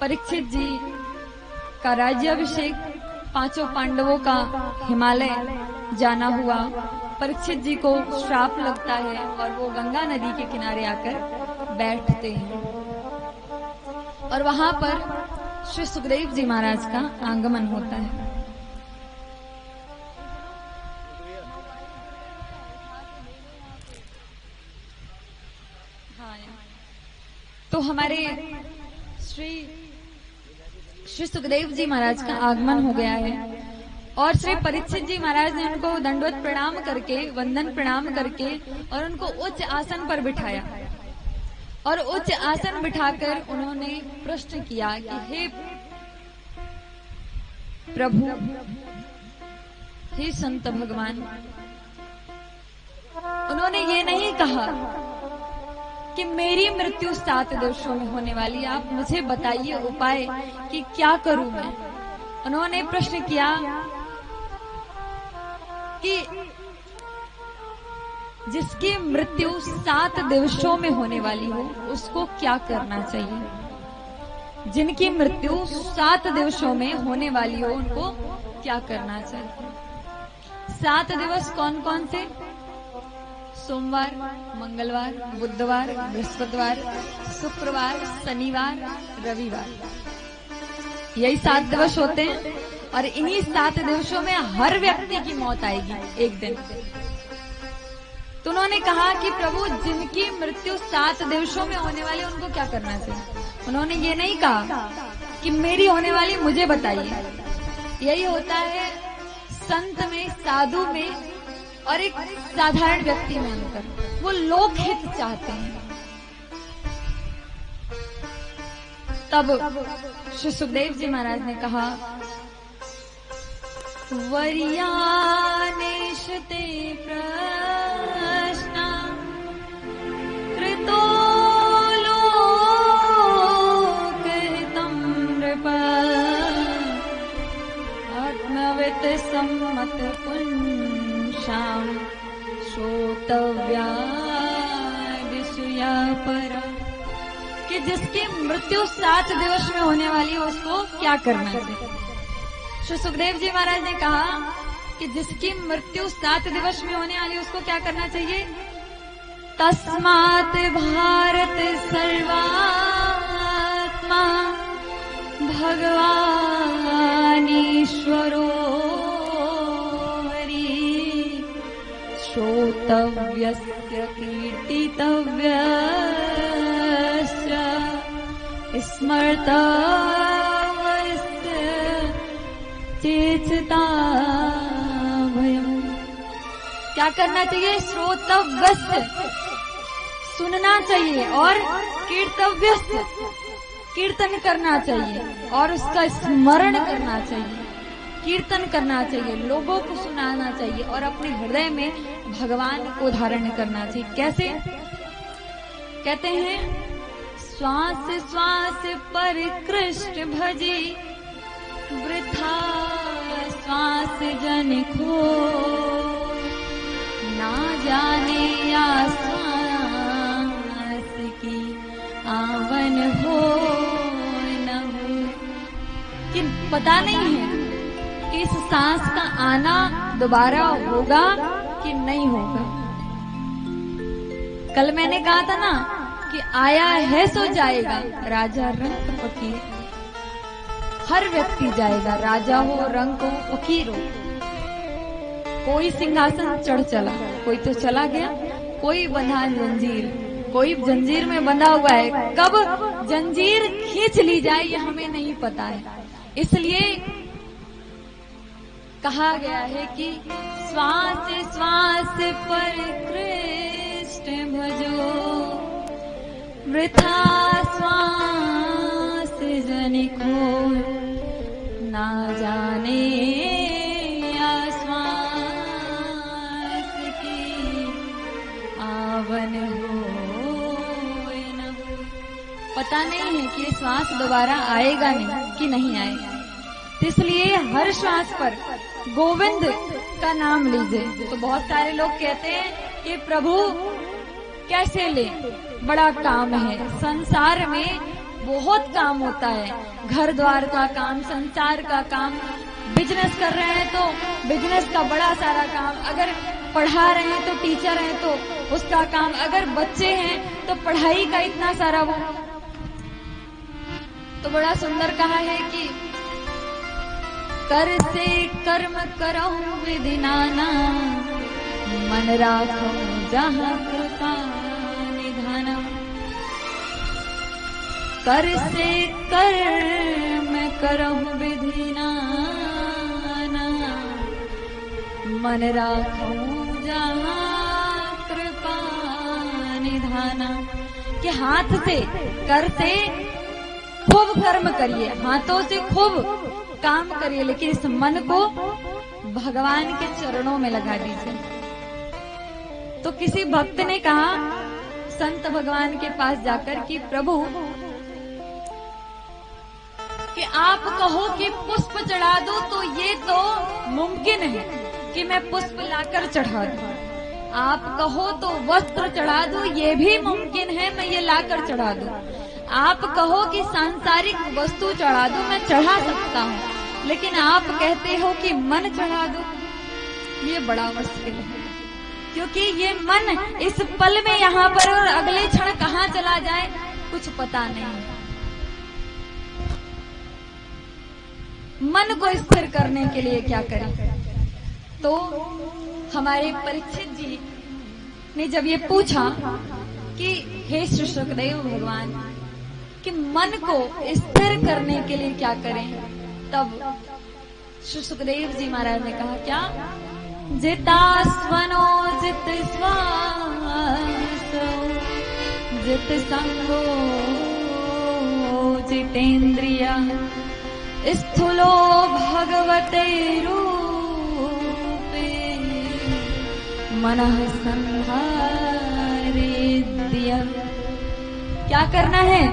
परीक्षित जी का राज्याभिषेक, पांचों पांडवों का हिमालय जाना हुआ। परीक्षित जी को श्राप लगता है और वो गंगा नदी के किनारे आकर बैठते हैं और वहां पर श्री सुखदेव जी महाराज का आगमन होता है। तो हमारे श्री सुखदेव जी महाराज का आगमन हो गया है और श्री परीक्षित जी महाराज ने उनको दंडवत प्रणाम करके, वंदन प्रणाम करके और उनको उच्च आसन पर बिठाया और उच्च आसन बिठाकर उन्होंने प्रश्न किया कि हे प्रभु, हे संत भगवान। उन्होंने ये नहीं कहा कि मेरी मृत्यु 7 दिवसों में होने वाली, आप मुझे बताइए उपाय कि क्या करूं मैं। उन्होंने प्रश्न किया कि जिसकी मृत्यु 7 दिवसों में होने वाली हो उसको क्या करना चाहिए। जिनकी मृत्यु 7 दिवसों में होने वाली हो उनको क्या करना चाहिए। 7 दिवस कौन कौन से? सोमवार, मंगलवार, बुधवार, बृहस्पतिवार, शुक्रवार, शनिवार, रविवार, यही 7 दिवस होते हैं और इन्हीं 7 दिवसों में हर व्यक्ति की मौत आएगी एक दिन। तो उन्होंने कहा कि प्रभु, जिनकी मृत्यु 7 दिवसों में होने वाली उनको क्या करना चाहिए। उन्होंने ये नहीं कहा कि मेरी होने वाली मुझे बताइए। यही होता है संत में, साधु में और एक साधारण व्यक्ति में अंतर। वो लोक हित चाहते हैं। तब श्री सुखदेव जी महाराज ने कहा, वर्यानेशते प्रश्न कृतो लोकहितं नृप आत्मवित् सम्मत पुंसां श्रोतव्या दिशया परा। कि जिसकी मृत्यु 7 दिवस में होने वाली है उसको क्या करना चाहिए। श्री सुखदेव जी महाराज ने कहा कि जिसकी मृत्यु 7 दिवस में होने वाली है उसको क्या करना चाहिए। तस्मात् भारत सर्वात्मा भगवानीश्वरो हरि श्रोतव्यस्य कीर्तितव्यस्य स्मर्तव्यस्य चेतता भयम्। क्या करना चाहिए। श्रोतव्यस्य सुनना चाहिए और कीर्तव्यस्य कीर्तन करना चाहिए और उसका स्मरण करना चाहिए, कीर्तन करना चाहिए, लोगों को सुनाना चाहिए और अपने हृदय में भगवान को धारण करना चाहिए। कैसे कहते हैं, श्वास श्वास पर कृष्ण भजी वृथा श्वास जन खो ना जाने या श्वास की आवन हो न हो। कि पता नहीं है कि इस सांस का आना दोबारा होगा कि नहीं होगा। कल मैंने कहा था ना कि आया है सो जाएगा, राजा रंक फकीर। हर व्यक्ति जाएगा, राजा हो, रंक हो, फकीर हो। कोई सिंहासन चढ़ चला, कोई तो चला गया, कोई बंधा जंजीर, कोई जंजीर में बंधा हुआ है। कब जंजीर खींच ली जाए ये हमें नहीं पता है। इसलिए कहा गया है कि श्वास श्वास पर कृष्ण भजो वृथा श्वास जन खो ना जाने या श्वास की आवन हो न हो। पता नहीं है कि श्वास दोबारा आएगा नहीं कि नहीं आएगा। इसलिए हर श्वास पर गोविंद का नाम लीजिए। तो बहुत सारे लोग कहते हैं कि प्रभु कैसे ले, बड़ा काम है। संसार में बहुत काम होता है, घर द्वार का काम, संसार का काम, बिजनेस कर रहे हैं तो बिजनेस का बड़ा सारा काम, अगर पढ़ा रहे हैं तो टीचर हैं तो उसका काम, अगर बच्चे हैं तो पढ़ाई का इतना सारा वो। तो बड़ा सुंदर कहा है कि कर से कर्म करहु विधि नाना, मन राखो जहाँ कृपा निधाना। कर से कर्म करहु विधि नाना, मन राखो जहाँ कृपा निधाना। कि हाथ से, कर से खूब कर्म करिए, हाथों से खूब काम करिए, लेकिन इस मन को भगवान के चरणों में लगा दीजिए। तो किसी भक्त ने कहा संत भगवान के पास जाकर कि प्रभु, कि आप कहो कि पुष्प चढ़ा दो तो ये तो मुमकिन है कि मैं पुष्प लाकर चढ़ा दूं, आप कहो तो वस्त्र चढ़ा दो, ये भी मुमकिन है मैं ये लाकर चढ़ा दूं, आप कहो कि सांसारिक वस्तु चढ़ा दो, मैं चढ़ा सकता हूँ, लेकिन आप कहते हो कि मन चढ़ा दो, ये बड़ा मुश्किल है। क्योंकि ये मन इस पल में यहाँ पर और अगले क्षण कहाँ चला जाए कुछ पता नहीं। मन को स्थिर करने के लिए क्या करें? तो हमारे परीक्षित जी ने जब ये पूछा कि हे श्री सुखदेव भगवान, कि मन को स्थिर करने के लिए क्या करें, तब श्री सुखदेव जी महाराज ने कहा क्या? जितास्वनो जित श्वासो जित संगो जितेन्द्रिया, स्थूलो भगवते रूपे मनः संहारेद्य। क्या करना है?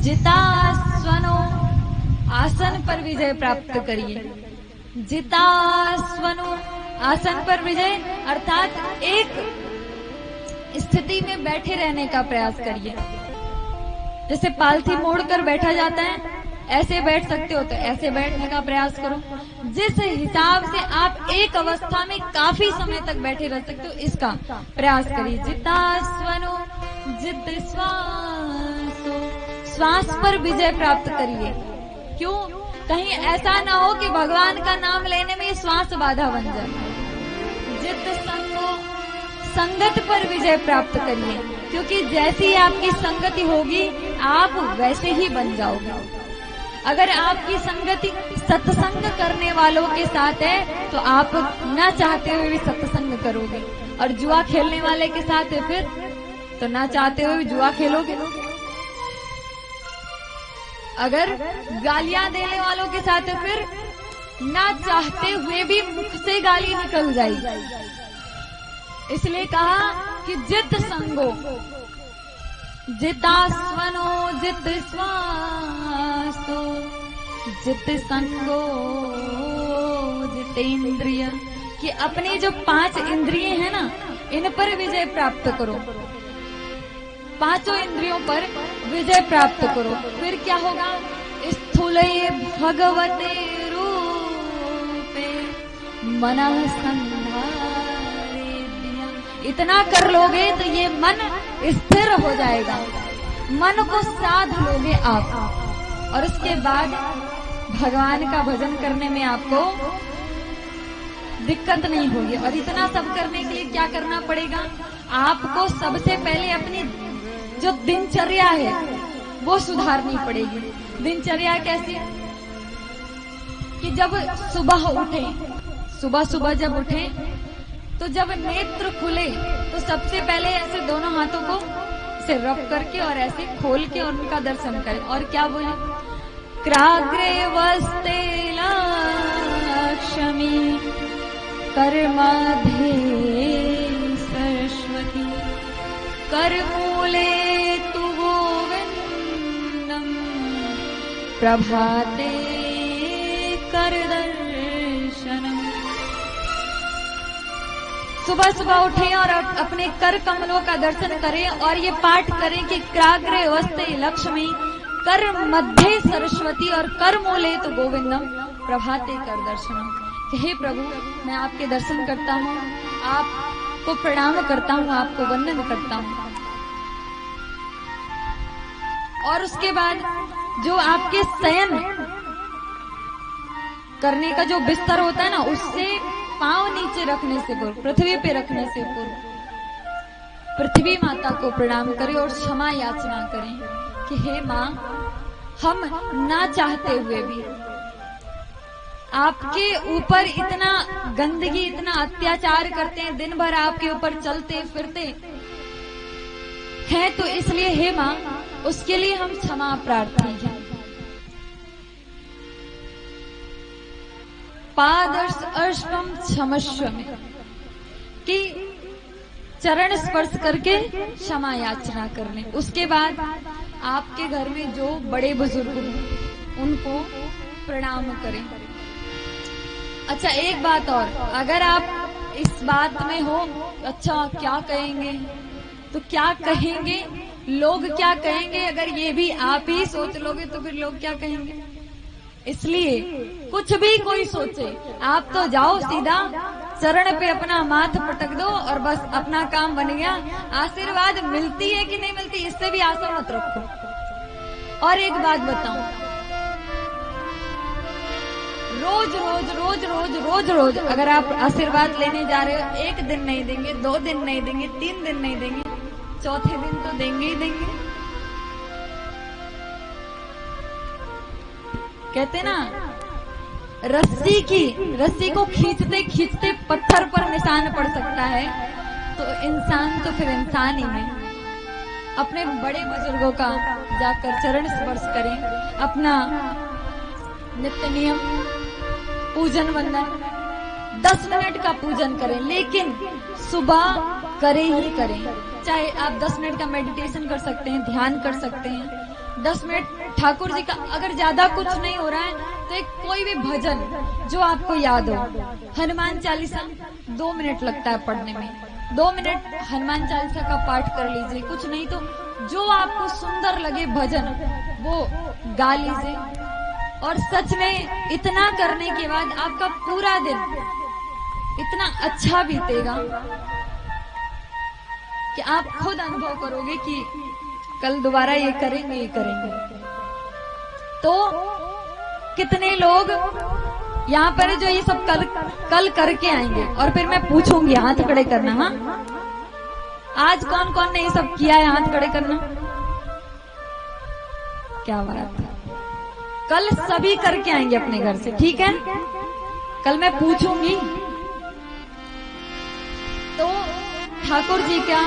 जितास्वनो, आसन पर विजय प्राप्त करिए। जितास्वनो, आसन पर विजय अर्थात एक स्थिति में बैठे रहने का प्रयास करिए। जैसे पालथी मोड़कर बैठा जाता है, ऐसे बैठ सकते हो तो ऐसे बैठने का प्रयास करो। जिस हिसाब से आप एक अवस्था में काफी समय तक बैठे रह सकते हो, इसका प्रयास करिए। जितास्वनो जित श्वासो, श्वास पर विजय प्राप्त करिए। क्यों? कहीं ऐसा ना हो कि भगवान का नाम लेने में श्वास बाधा बन जाए। जित संगो, संगत पर विजय प्राप्त करिए, क्योंकि जैसी आपकी संगति होगी आप वैसे ही बन जाओगे। अगर आपकी संगति सत्संग करने वालों के साथ है तो आप ना चाहते हुए भी सत्संग करोगे, और जुआ खेलने वाले के साथ है फिर तो ना चाहते हुए भी जुआ खेलोगे। अगर गालियां देने वालों के साथ है फिर ना चाहते हुए भी मुख से गाली निकल जाएगी। इसलिए कहा कि जित संगो, जितास्वनो जित श्वासो जित संगो जितेन्द्रिय, कि अपनी जो 5 इंद्रिय हैं ना, इन पर विजय प्राप्त करो। पांचों इंद्रियों पर विजय प्राप्त करो। फिर क्या होगा? स्थूले भगवते रूपे मनः संधारेद्य। इतना कर लोगे तो ये मन स्थिर हो जाएगा, मन को साध लोगे आप, और उसके बाद भगवान का भजन करने में आपको दिक्कत नहीं होगी। और इतना सब करने के लिए क्या करना पड़ेगा? आपको सबसे पहले अपनी जो दिनचर्या है वो सुधारनी पड़ेगी। दिनचर्या कैसी? कि जब सुबह उठे, सुबह जब उठे तो जब नेत्र खुले तो सबसे पहले ऐसे दोनों हाथों को से रब करके और ऐसे खोल के और उनका दर्शन करें। और क्या बोले? क्राग्रे वस्ते लक्ष्मी कर्माधे सरस्वती, करमूले तु गोविंदम, प्रभाते कर दर्शनम। सुबह सुबह उठे और अपने कर कमलों का दर्शन करें और ये पाठ करें कि क्राग्रे वस्ते लक्ष्मी कर मध्ये सरस्वती और कर मूले तो गोविंदम प्रभाते कर दर्शनम। कि हे प्रभु, मैं आपके दर्शन करता हूँ, आपको प्रणाम करता हूँ, आपको वंदन करता हूँ। और उसके बाद जो आपके शयन करने का जो बिस्तर होता है ना, उससे पांव नीचे रखने से पूर्व, पृथ्वी पे रखने से पूर्व पृथ्वी माता को प्रणाम करें और क्षमा याचना करें कि हे माँ, हम ना चाहते हुए भी आपके ऊपर इतना गंदगी, इतना अत्याचार करते हैं, दिन भर आपके ऊपर चलते फिरते हैं, तो इसलिए हे माँ, उसके लिए हम क्षमा प्रार्थी हैं। पादर्श अर्शम क्षमस्व में कि चरण स्पर्श करके क्षमा याचना कर लें। उसके बाद आपके घर में जो बड़े बुजुर्ग हों उनको प्रणाम करें। अच्छा, एक बात और, अगर आप इस बात में हो, अच्छा क्या कहेंगे, तो क्या कहेंगे, लोग क्या कहेंगे, अगर ये भी आप ही सोच लोगे तो फिर लोग क्या कहेंगे। इसलिए कुछ भी कोई सोचे, आप तो जाओ सीधा चरण पे अपना माथ पटक दो और बस अपना काम बन गया। आशीर्वाद मिलती है कि नहीं मिलती, इससे भी आशा मत रखो। और एक बात बताऊं, रोज रोज रोज रोज रोज रोज अगर आप आशीर्वाद लेने जा रहे हो, एक दिन नहीं देंगे, 2 दिन नहीं देंगे, 3 दिन नहीं देंगे, चौथे दिन तो देंगे ही देंगे। कहते ना, रस्सी को खींचते खींचते पत्थर पर निशान पड़ सकता है, तो इंसान तो फिर इंसान ही है। अपने बड़े बुजुर्गों का जाकर चरण स्पर्श करें, अपना नित्य नियम पूजन वंदन 10 मिनट का पूजन करें, लेकिन सुबह करें ही करें। चाहे आप 10 मिनट का मेडिटेशन कर सकते हैं, ध्यान कर सकते हैं, 10 मिनट ठाकुर जी का, अगर ज्यादा कुछ नहीं हो रहा है तो एक कोई भी भजन जो आपको याद हो। हनुमान चालीसा 2 मिनट लगता है पढ़ने में, 2 मिनट हनुमान चालीसा का पाठ कर लीजिए। कुछ नहीं तो जो आपको सुंदर लगे भजन वो गा लीजिए। और सच में इतना करने के बाद आपका पूरा दिन इतना अच्छा बीतेगा कि आप खुद अनुभव करोगे कि कल दोबारा ये करेंगे ही करेंगे। तो कितने लोग यहाँ पर जो ये सब कल करके आएंगे, और फिर मैं पूछूंगी हाथ खड़े करना। हाँ, आज कौन कौन ने ये सब किया है, हाथ खड़े करना। क्या बात है, कल सभी करके आएंगे अपने घर से, ठीक है। कल मैं पूछूंगी तो ठाकुर जी का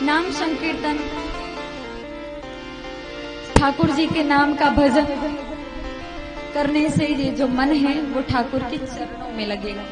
नाम संकीर्तन, ठाकुर जी के नाम का भजन करने से ये जो मन है वो ठाकुर के चरणों में लगेगा।